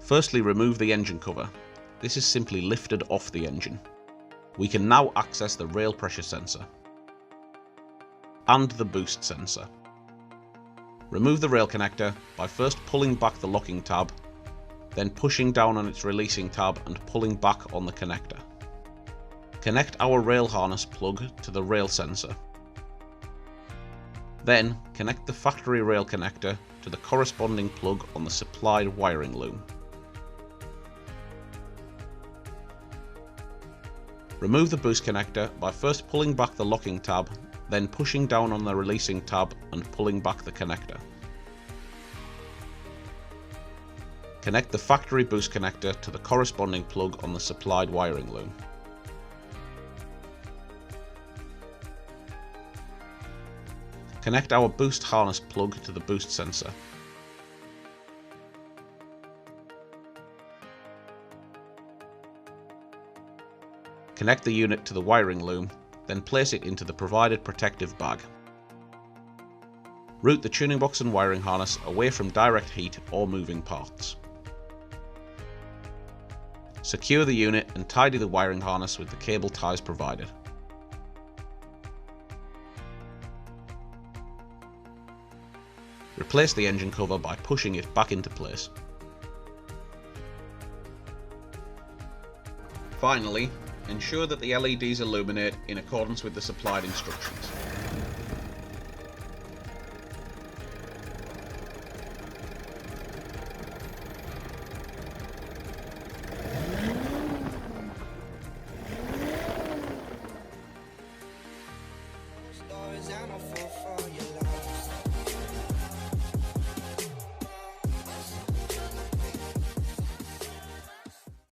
Firstly, remove the engine cover. This is simply lifted off the engine. We can now access the rail pressure sensor and the boost sensor. Remove the rail connector by first pulling back the locking tab, then pushing down on its releasing tab and pulling back on the connector. Connect our rail harness plug to the rail sensor. Then connect the factory rail connector to the corresponding plug on the supplied wiring loom. Remove the boost connector by first pulling back the locking tab, then pushing down on the releasing tab and pulling back the connector. Connect the factory boost connector to the corresponding plug on the supplied wiring loom. Connect our boost harness plug to the boost sensor. Connect the unit to the wiring loom, then place it into the provided protective bag. Route the tuning box and wiring harness away from direct heat or moving parts. Secure the unit and tidy the wiring harness with the cable ties provided. Replace the engine cover by pushing it back into place. Finally, ensure that the LEDs illuminate in accordance with the supplied instructions. I'm a fool for your love.